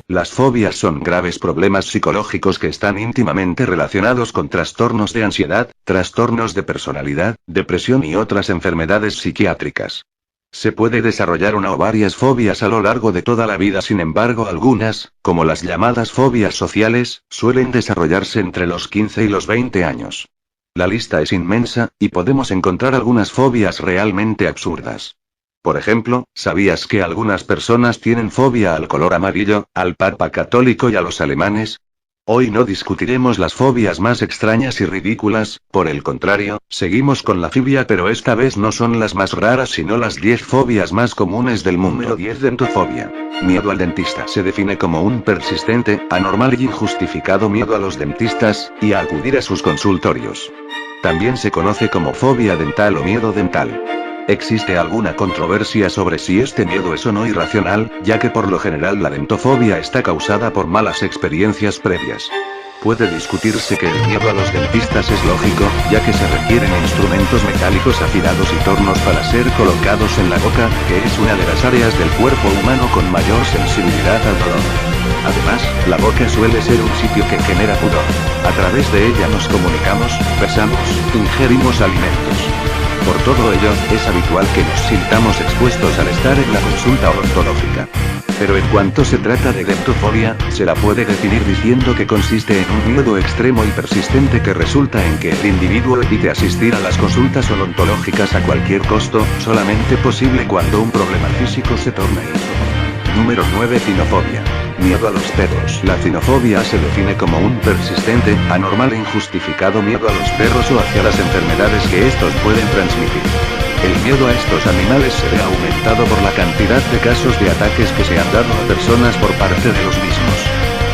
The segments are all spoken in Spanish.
Las fobias son graves problemas psicológicos que están íntimamente relacionados con trastornos de ansiedad, trastornos de personalidad, depresión y otras enfermedades psiquiátricas. Se puede desarrollar una o varias fobias a lo largo de toda la vida, sin embargo algunas, como las llamadas fobias sociales, suelen desarrollarse entre los 15 y los 20 años. La lista es inmensa, y podemos encontrar algunas fobias realmente absurdas. Por ejemplo, ¿sabías que algunas personas tienen fobia al color amarillo, al Papa católico y a los alemanes? Hoy no discutiremos las fobias más extrañas y ridículas, por el contrario, seguimos con la fobia, pero esta vez no son las más raras sino las 10 fobias más comunes del mundo. Número 10. Dentofobia. Miedo al dentista. Se define como un persistente, anormal y injustificado miedo a los dentistas, y a acudir a sus consultorios. También se conoce como fobia dental o miedo dental. Existe alguna controversia sobre si este miedo es o no irracional, ya que por lo general la dentofobia está causada por malas experiencias previas. Puede discutirse que el miedo a los dentistas es lógico, ya que se requieren instrumentos metálicos afilados y tornos para ser colocados en la boca, que es una de las áreas del cuerpo humano con mayor sensibilidad al dolor. Además, la boca suele ser un sitio que genera pudor. A través de ella nos comunicamos, besamos, ingerimos alimentos. Por todo ello, es habitual que nos sintamos expuestos al estar en la consulta odontológica. Pero en cuanto se trata de dentofobia, se la puede definir diciendo que consiste en un miedo extremo y persistente que resulta en que el individuo evite asistir a las consultas odontológicas a cualquier costo, solamente posible cuando un problema físico se torna insoportable. Número 9. Cinofobia. Miedo a los perros. La cinofobia se define como un persistente, anormal e injustificado miedo a los perros o hacia las enfermedades que estos pueden transmitir. El miedo a estos animales se ve aumentado por la cantidad de casos de ataques que se han dado a personas por parte de los mismos.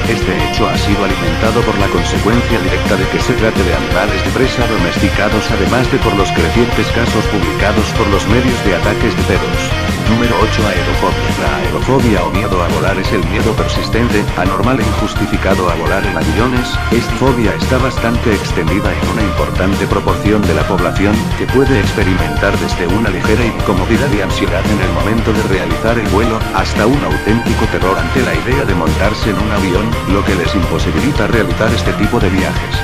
Este hecho ha sido alimentado por la consecuencia directa de que se trate de animales de presa domesticados, además de por los crecientes casos publicados por los medios de ataques de perros. Número 8. Aerofobia. La aerofobia o miedo a volar es el miedo persistente, anormal e injustificado a volar en aviones. Esta fobia está bastante extendida en una importante proporción de la población, que puede experimentar desde una ligera incomodidad y ansiedad en el momento de realizar el vuelo, hasta un auténtico terror ante la idea de montarse en un avión, lo que les imposibilita realizar este tipo de viajes.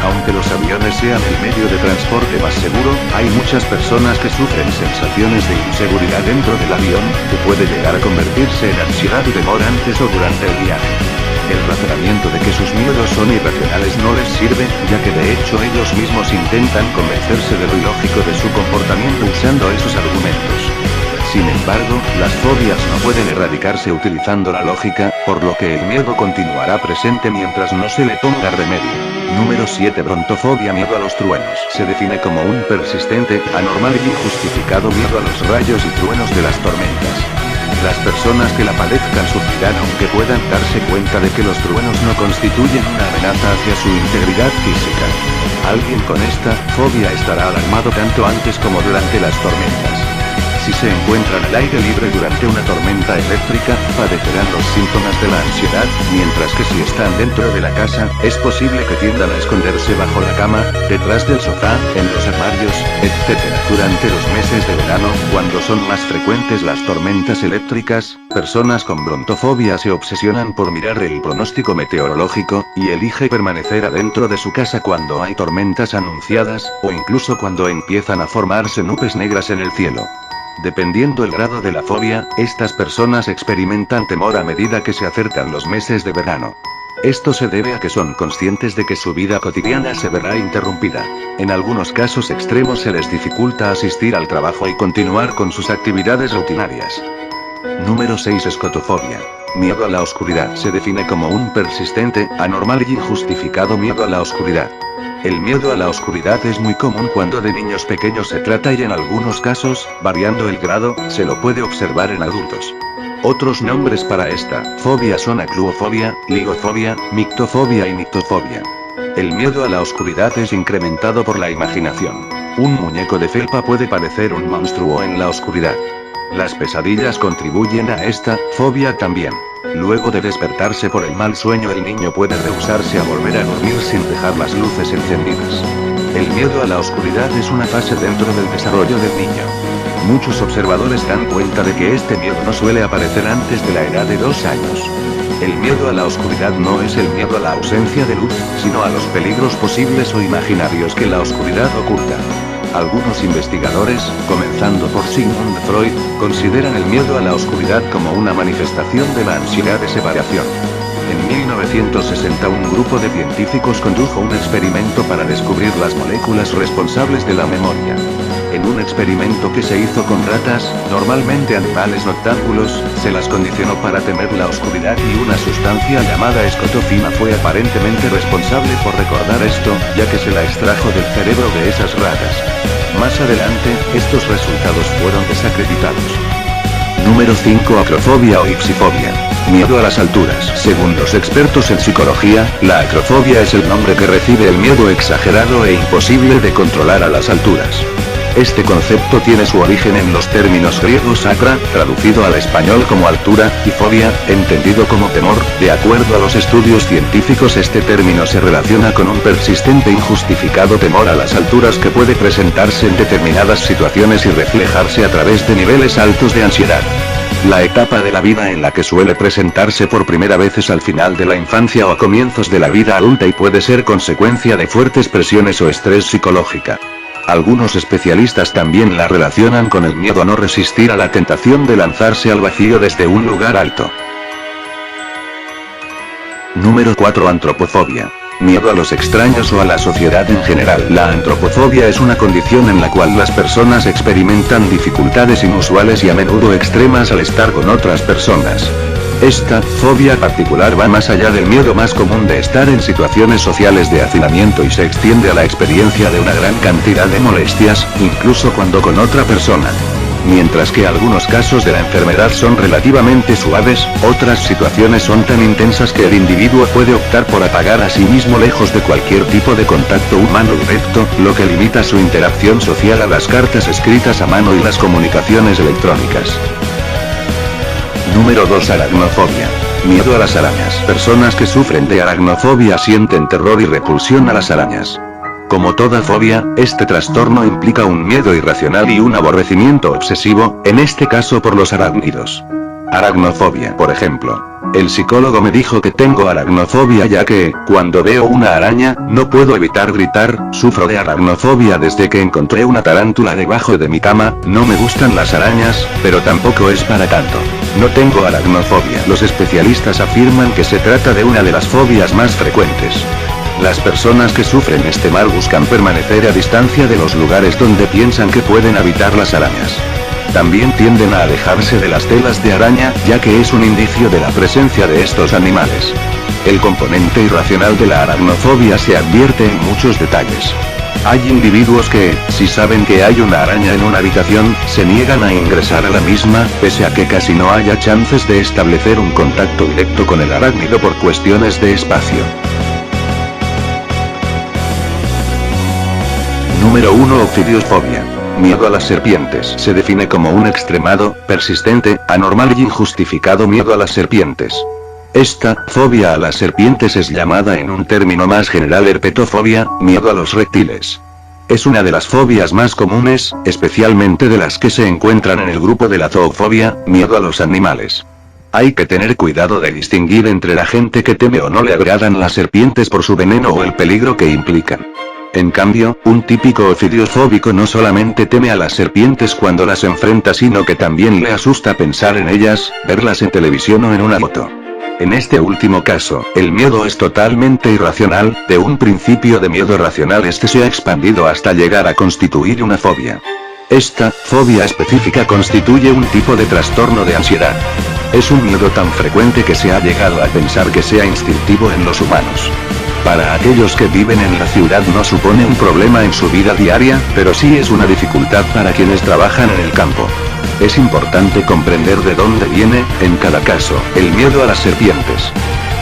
Aunque los aviones sean el medio de transporte más seguro, hay muchas personas que sufren sensaciones de inseguridad dentro del avión, que puede llegar a convertirse en ansiedad y temor antes o durante el viaje. El razonamiento de que sus miedos son irracionales no les sirve, ya que de hecho ellos mismos intentan convencerse de lo ilógico de su comportamiento usando esos argumentos. Sin embargo, las fobias no pueden erradicarse utilizando la lógica, por lo que el miedo continuará presente mientras no se le ponga remedio. Número 7. Brontofobia. Miedo a los truenos. Se define como un persistente, anormal y injustificado miedo a los rayos y truenos de las tormentas. Las personas que la padezcan sufrirán aunque puedan darse cuenta de que los truenos no constituyen una amenaza hacia su integridad física. Alguien con esta fobia estará alarmado tanto antes como durante las tormentas. Si se encuentran al aire libre durante una tormenta eléctrica, padecerán los síntomas de la ansiedad, mientras que si están dentro de la casa, es posible que tiendan a esconderse bajo la cama, detrás del sofá, en los armarios, etc. Durante los meses de verano, cuando son más frecuentes las tormentas eléctricas, personas con brontofobia se obsesionan por mirar el pronóstico meteorológico, y elige permanecer adentro de su casa cuando hay tormentas anunciadas, o incluso cuando empiezan a formarse nubes negras en el cielo. Dependiendo el grado de la fobia, estas personas experimentan temor a medida que se acercan los meses de verano. Esto se debe a que son conscientes de que su vida cotidiana se verá interrumpida. En algunos casos extremos se les dificulta asistir al trabajo y continuar con sus actividades rutinarias. Número 6. Escotofobia. Miedo a la oscuridad. Se define como un persistente, anormal y injustificado miedo a la oscuridad. El miedo a la oscuridad es muy común cuando de niños pequeños se trata y en algunos casos, variando el grado, se lo puede observar en adultos. Otros nombres para esta fobia son acluofobia, ligofobia, mictofobia y nictofobia. El miedo a la oscuridad es incrementado por la imaginación. Un muñeco de felpa puede parecer un monstruo en la oscuridad. Las pesadillas contribuyen a esta fobia también. Luego de despertarse por el mal sueño, el niño puede rehusarse a volver a dormir sin dejar las luces encendidas. El miedo a la oscuridad es una fase dentro del desarrollo del niño. Muchos observadores dan cuenta de que este miedo no suele aparecer antes de la edad de 2 años. El miedo a la oscuridad no es el miedo a la ausencia de luz, sino a los peligros posibles o imaginarios que la oscuridad oculta. Algunos investigadores, comenzando por Sigmund Freud, consideran el miedo a la oscuridad como una manifestación de la ansiedad de separación. En 1960 un grupo de científicos condujo un experimento para descubrir las moléculas responsables de la memoria. En un experimento que se hizo con ratas, normalmente animales noctámbulos, se las condicionó para temer la oscuridad y una sustancia llamada escotofina fue aparentemente responsable por recordar esto, ya que se la extrajo del cerebro de esas ratas. Más adelante, estos resultados fueron desacreditados. Número 5. Acrofobia o ipsifobia. Miedo a las alturas. Según los expertos en psicología, la acrofobia es el nombre que recibe el miedo exagerado e imposible de controlar a las alturas. Este concepto tiene su origen en los términos griegos acra, traducido al español como altura, y fobia, entendido como temor. De acuerdo a los estudios científicos, este término se relaciona con un persistente e injustificado temor a las alturas que puede presentarse en determinadas situaciones y reflejarse a través de niveles altos de ansiedad. La etapa de la vida en la que suele presentarse por primera vez es al final de la infancia o a comienzos de la vida adulta y puede ser consecuencia de fuertes presiones o estrés psicológica. Algunos especialistas también la relacionan con el miedo a no resistir a la tentación de lanzarse al vacío desde un lugar alto. Número 4. Antropofobia. Miedo a los extraños o a la sociedad en general. La antropofobia es una condición en la cual las personas experimentan dificultades inusuales y a menudo extremas al estar con otras personas. Esta fobia particular va más allá del miedo más común de estar en situaciones sociales de hacinamiento y se extiende a la experiencia de una gran cantidad de molestias, incluso cuando con otra persona. Mientras que algunos casos de la enfermedad son relativamente suaves, otras situaciones son tan intensas que el individuo puede optar por apagar a sí mismo lejos de cualquier tipo de contacto humano directo, lo que limita su interacción social a las cartas escritas a mano y las comunicaciones electrónicas. Número 2. Aracnofobia. Miedo a las arañas. Personas que sufren de aracnofobia sienten terror y repulsión a las arañas. Como toda fobia, este trastorno implica un miedo irracional y un aborrecimiento obsesivo, en este caso por los arácnidos. Aracnofobia, por ejemplo. El psicólogo me dijo que tengo aracnofobia ya que, cuando veo una araña, no puedo evitar gritar. Sufro de aracnofobia desde que encontré una tarántula debajo de mi cama. No me gustan las arañas, pero tampoco es para tanto. No tengo aracnofobia. Los especialistas afirman que se trata de una de las fobias más frecuentes. Las personas que sufren este mal buscan permanecer a distancia de los lugares donde piensan que pueden habitar las arañas. También tienden a alejarse de las telas de araña, ya que es un indicio de la presencia de estos animales. El componente irracional de la aracnofobia se advierte en muchos detalles. Hay individuos que, si saben que hay una araña en una habitación, se niegan a ingresar a la misma, pese a que casi no haya chances de establecer un contacto directo con el arácnido por cuestiones de espacio. Número 1. Ofidiofobia. Miedo a las serpientes. Se define como un extremado, persistente, anormal y injustificado miedo a las serpientes. Esta fobia a las serpientes es llamada en un término más general herpetofobia, miedo a los reptiles. Es una de las fobias más comunes, especialmente de las que se encuentran en el grupo de la zoofobia, miedo a los animales. Hay que tener cuidado de distinguir entre la gente que teme o no le agradan las serpientes por su veneno o el peligro que implican. En cambio, un típico ofidiofóbico no solamente teme a las serpientes cuando las enfrenta, sino que también le asusta pensar en ellas, verlas en televisión o en una foto. En este último caso, el miedo es totalmente irracional. De un principio de miedo racional este se ha expandido hasta llegar a constituir una fobia. Esta fobia específica constituye un tipo de trastorno de ansiedad. Es un miedo tan frecuente que se ha llegado a pensar que sea instintivo en los humanos. Para aquellos que viven en la ciudad no supone un problema en su vida diaria, pero sí es una dificultad para quienes trabajan en el campo. Es importante comprender de dónde viene, en cada caso, el miedo a las serpientes.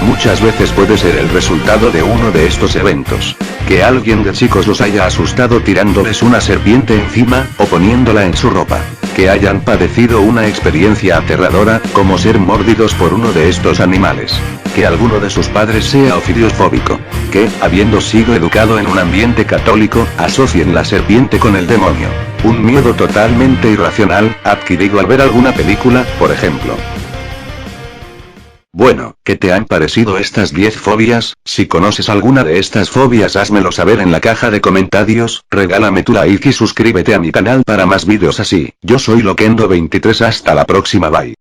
Muchas veces puede ser el resultado de uno de estos eventos. Que alguien de chicos los haya asustado tirándoles una serpiente encima, o poniéndola en su ropa. Que hayan padecido una experiencia aterradora, como ser mordidos por uno de estos animales. Que alguno de sus padres sea ofidiofóbico. Que, habiendo sido educado en un ambiente católico, asocien la serpiente con el demonio. Un miedo totalmente irracional, adquirido al ver alguna película, por ejemplo. Bueno, ¿qué te han parecido estas 10 fobias? Si conoces alguna de estas fobias házmelo saber en la caja de comentarios, regálame tu like y suscríbete a mi canal para más vídeos así. Yo soy Loquendo23, hasta la próxima, bye.